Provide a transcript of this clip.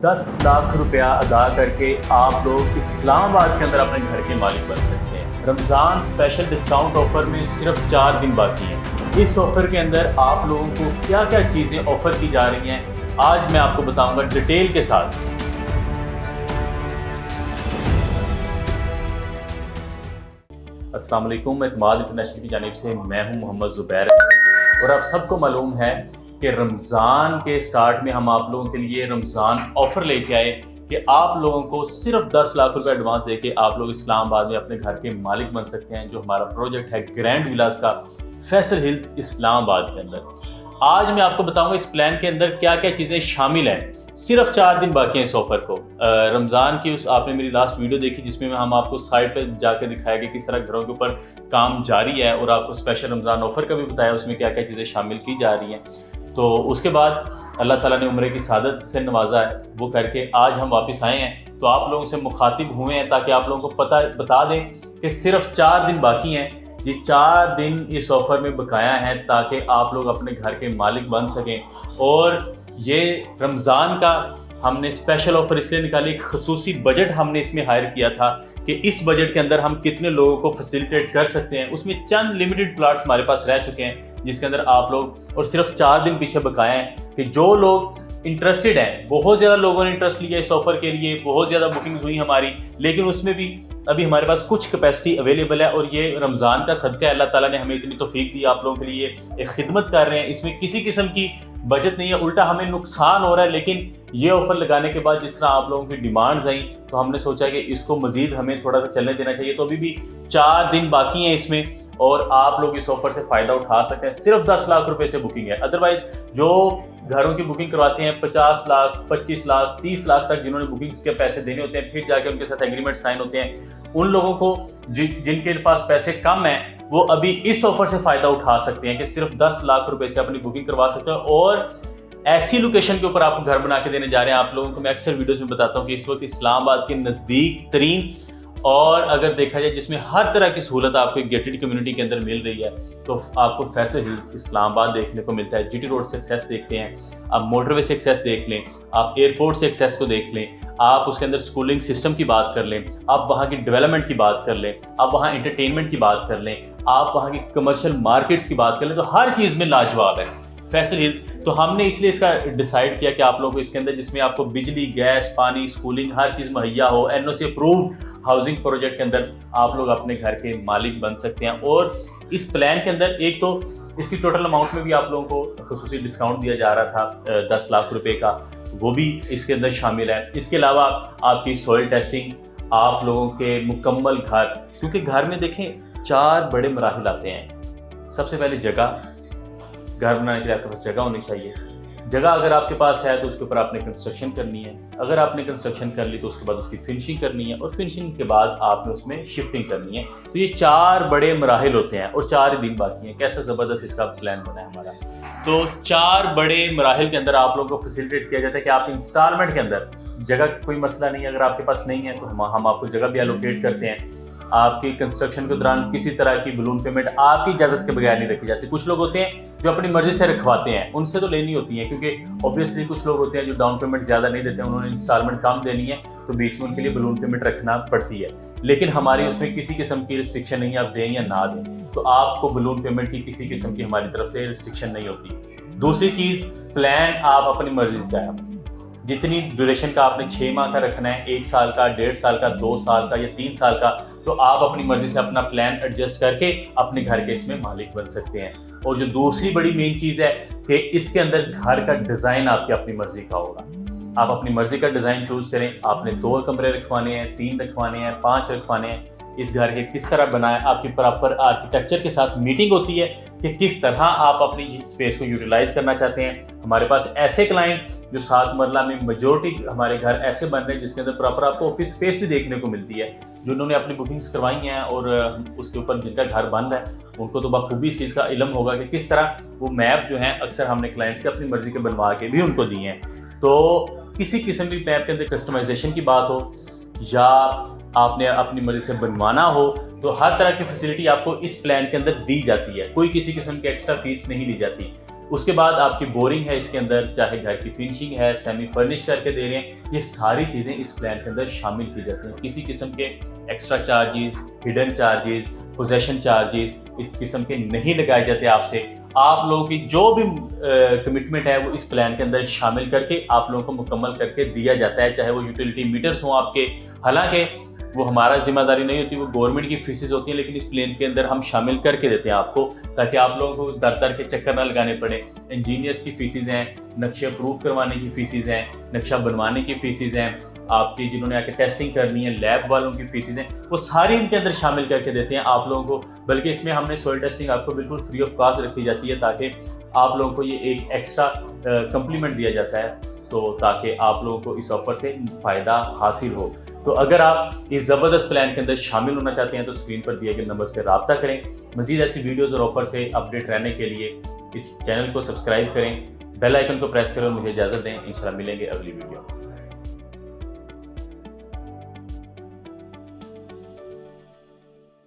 10 लाख रुपया अदा करके आप लोग इस्लामाबाद के अंदर अपने घर के मालिक बन सकते हैं। रमज़ान स्पेशल डिस्काउंट ऑफर में सिर्फ 4 दिन बाकी हैं। इस ऑफर के अंदर आप लोगों को क्या क्या चीज़ें ऑफर की जा रही हैं, आज मैं आपको बताऊंगा डिटेल के साथ। अस्सलाम वालेकुम, एतमाद इंटरनेशनल की जानिब से मैं हूं मोहम्मद ज़ुबैर। और आप सबको मालूम है कि रमज़ान के स्टार्ट में हम आप लोगों के लिए रमज़ान ऑफ़र लेके आए कि आप लोगों को सिर्फ 10 लाख रुपए एडवांस देके आप लोग इस्लामाबाद में अपने घर के मालिक बन सकते हैं। जो हमारा प्रोजेक्ट है ग्रैंड विलास का फैसल हिल्स इस्लामाबाद के अंदर। आज मैं आपको बताऊंगा इस प्लान के अंदर क्या क्या चीज़ें शामिल हैं। सिर्फ 4 दिन बाकी हैं इस ऑफ़र को। रमज़ान की आपने मेरी लास्ट वीडियो देखी जिसमें हम आपको साइट पर जाकर दिखाया कि किस तरह घरों के ऊपर काम जारी है, और आपको स्पेशल रमज़ान ऑफ़र का भी बताया उसमें क्या क्या चीज़ें शामिल की जा रही हैं। तो उसके बाद अल्लाह ताला ने उम्र की सादत से नवाजा है, वो करके आज हम वापस आए हैं। तो आप लोगों से मुखातिब हुए हैं ताकि आप लोगों को बता दें कि सिर्फ 4 दिन बाकी हैं। ये 4 दिन इस ऑफ़र में बकाया हैं ताकि आप लोग अपने घर के मालिक बन सकें। और ये रमज़ान का हमने स्पेशल ऑफ़र इसलिए निकाली, खसूसी बजट हमने इसमें हायर किया था कि इस बजट के अंदर हम कितने लोगों को फैसिलिटेट कर सकते हैं। उसमें चंद लिमिटेड प्लाट्स हमारे पास रह चुके हैं जिसके अंदर आप लोग, और सिर्फ 4 दिन पीछे बकाया हैं कि जो लोग इंटरेस्टेड हैं, बहुत ज़्यादा लोगों ने इंटरेस्ट लिया इस ऑफ़र के लिए, बहुत ज़्यादा बुकिंग्स हुई हमारी, लेकिन उसमें भी अभी हमारे पास कुछ कैपेसिटी अवेलेबल है। और ये रमज़ान का सदका है, अल्लाह ताला ने हमें इतनी तौफीक दी, आप लोगों के लिए एक खिदमत कर रहे हैं। इसमें किसी किस्म की बचत नहीं है, उल्टा हमें नुकसान हो रहा है। लेकिन ये ऑफ़र लगाने के बाद जिस तरह आप लोगों की डिमांड्स आई तो हमने सोचा कि इसको मज़ीद हमें थोड़ा सा चलने देना चाहिए। तो अभी भी 4 दिन बाकी हैं इसमें और आप लोग इस ऑफ़र से फ़ायदा उठा सकते हैं। सिर्फ 10 लाख रुपए से बुकिंग है। अदरवाइज़ जो घरों की बुकिंग करवाते हैं 50 लाख, 25 लाख, 30 लाख तक जिन्होंने बुकिंग्स के पैसे देने होते हैं, फिर जाके उनके साथ एग्रीमेंट साइन होते हैं, उन लोगों को जिनके पास पैसे कम हैं वो अभी इस ऑफ़र से फ़ायदा उठा सकते हैं कि सिर्फ 10 लाख रुपए से अपनी बुकिंग करवा सकते हैं। और ऐसी लोकेशन के ऊपर आपको घर बना के देने जा रहे हैं। आप लोगों को मैं अक्सर वीडियोस में बताता हूँ कि इस वक्त इस्लामाबाद के नज़दीक तरीन, और अगर देखा जाए जिसमें हर तरह की सहूलत आपको एक गेटेड कम्युनिटी के अंदर मिल रही है, तो आपको फैसल हिल्स इस्लामाबाद देखने को मिलता है। जीटी रोड से एक्सेस देखते हैं आप, मोटरवे से एक्सेस देख लें आप, एयरपोर्ट से एक्सेस को देख लें आप, उसके अंदर स्कूलिंग सिस्टम की बात कर लें आप, वहाँ की डेवलपमेंट की बात कर लें आप, वहाँ एंटरटेनमेंट की बात कर लें आप, वहाँ की कमर्शियल मार्केट्स की बात कर लें, तो हर चीज़ में लाजवाब है फैसल हिल्स। तो हमने इसलिए इसका डिसाइड किया कि आप लोगों को इसके अंदर, जिसमें आपको बिजली, गैस, पानी, स्कूलिंग हर चीज़ मुहैया हो, एनओसी अप्रूव्ड हाउसिंग प्रोजेक्ट के अंदर आप लोग अपने घर के मालिक बन सकते हैं। और इस प्लान के अंदर एक तो इसकी टोटल अमाउंट में भी आप लोगों को खसूसी डिस्काउंट दिया जा रहा था 10 लाख रुपए का, वो भी इसके अंदर शामिल है। इसके अलावा आपकी सॉइल टेस्टिंग, आप लोगों के मुकम्मल घर, क्योंकि घर में देखें 4 बड़े मराहिल आते हैं। सबसे पहले जगह, घर बनाने के लिए आपके पास जगह होनी चाहिए। जगह अगर आपके पास है तो उसके ऊपर आपने कंस्ट्रक्शन करनी है। अगर आपने कंस्ट्रक्शन कर ली तो उसके बाद उसकी फिनिशिंग करनी है, और फिनिशिंग के बाद आपने उसमें शिफ्टिंग करनी है। तो ये 4 बड़े मराहिल होते हैं और 4 ही दिन बाकी हैं। कैसा ज़बरदस्त इसका प्लान बना है हमारा। तो 4 बड़े मराहिल के अंदर आप लोगों को फैसिलिटेट किया जाता है कि आप इंस्टॉलमेंट के अंदर, जगह कोई मसला नहीं है, अगर आपके पास नहीं है तो हम आपको जगह भी एलोकेट करते हैं। आपकी कंस्ट्रक्शन के दौरान किसी तरह की बलून पेमेंट आपकी इजाज़त के बगैर नहीं रखी जाती। कुछ लोग होते हैं जो अपनी मर्जी से रखवाते हैं, उनसे तो लेनी होती है, क्योंकि ऑब्वियसली कुछ लोग होते हैं जो डाउन पेमेंट ज़्यादा नहीं देते हैं, उन्होंने इंस्टॉलमेंट कम देनी है, तो बीच में उनके लिए बलून पेमेंट रखना पड़ती है। लेकिन हमारी उसमें किसी किस्म की रिस्ट्रिक्शन नहीं है, आप दें या ना दें, तो आपको बलून पेमेंट की किसी किस्म की हमारी तरफ से रिस्ट्रिक्शन नहीं होती। दूसरी चीज़, प्लान आप अपनी मर्जी से चाहें, जितनी ड्यूरेशन का आपने 6 माह का रखना है, 1 साल का, 1.5 साल का, 2 साल का या 3 साल का, तो आप अपनी मर्जी से अपना प्लान एडजस्ट करके अपने घर के इसमें मालिक बन सकते हैं। और जो दूसरी बड़ी मेन चीज़ है कि इसके अंदर घर का डिज़ाइन आपकी अपनी मर्जी का होगा। आप अपनी मर्जी का डिज़ाइन चूज़ करें। आपने 2 कमरे रखवाने हैं, 3 रखवाने हैं, 5 रखवाने हैं, इस घर के किस तरह बनाए, आपकी प्रॉपर आर्किटेक्चर के साथ मीटिंग होती है कि किस तरह आप अपनी स्पेस को यूटिलाइज करना चाहते हैं। हमारे पास ऐसे क्लाइंट जो 7 मरला में मेजोरिटी हमारे घर ऐसे बन रहे हैं जिसके अंदर प्रॉपर आपको ऑफिस स्पेस भी देखने को मिलती है। जो उन्होंने अपनी बुकिंग्स करवाई हैं और उसके ऊपर जिनका घर बन रहा है उनको तो बखूबी इस चीज़ का इल्म होगा कि किस तरह वो मैप जो हैं अक्सर हमने क्लाइंट्स के अपनी मर्जी के बनवा के भी उनको दिए हैं। तो किसी किस्म की मैप के अंदर कस्टमाइजेशन की बात हो या आपने अपनी मर्जी से बनवाना हो, तो हर तरह की फैसिलिटी आपको इस प्लान के अंदर दी जाती है। कोई किसी किस्म की एक्स्ट्रा फीस नहीं ली जाती। उसके बाद आपकी बोरिंग है इसके अंदर, चाहे घर की फिनिशिंग है, सेमी फर्निश करके दे रहे हैं, ये सारी चीज़ें इस प्लान के अंदर शामिल की जाती हैं। किसी किस्म के extra charges, hidden charges, possession charges इस किस्म के नहीं लगाए जाते आपसे। आप लोगों की जो भी कमिटमेंट है वो इस प्लान के अंदर शामिल करके आप लोगों को मुकम्मल करके दिया जाता है, चाहे वो यूटिलिटी मीटर्स हों आपके। हालांकि वो हमारा जिम्मेदारी नहीं होती, वो गवर्नमेंट की फीसेस होती हैं, लेकिन इस प्लान के अंदर हम शामिल करके देते हैं आपको, ताकि आप लोगों को दर दर के चक्कर ना लगाने पड़े। इंजीनियर्स की फीसेस हैं, नक्शे अप्रूव करवाने की फीसेस हैं, नक्शा बनवाने की फीसेस हैं, आपकी जिन्होंने आके टेस्टिंग करनी है, लैब वालों की फीसेस हैं, वो सारी इनके अंदर शामिल करके देते हैं आप लोगों को। बल्कि इसमें हमने सॉइल टेस्टिंग आपको बिल्कुल फ्री ऑफ कॉस्ट रखी जाती है, ताकि आप लोगों को ये एक एक्स्ट्रा कम्प्लीमेंट दिया जाता है, तो ताकि आप लोगों को इस ऑफर से फ़ायदा हासिल हो। तो अगर आप इस ज़बरदस्त प्लान के अंदर शामिल होना चाहते हैं तो स्क्रीन पर दिए गए नंबर्स पर रब्ता करें। मज़ीद ऐसी वीडियोज़ और ऑफर से अपडेट रहने के लिए इस चैनल को सब्सक्राइब करें, बेल आइकन को प्रेस करें और मुझे इजाज़त दें। इंशाल्लाह मिलेंगे अगली वीडियो।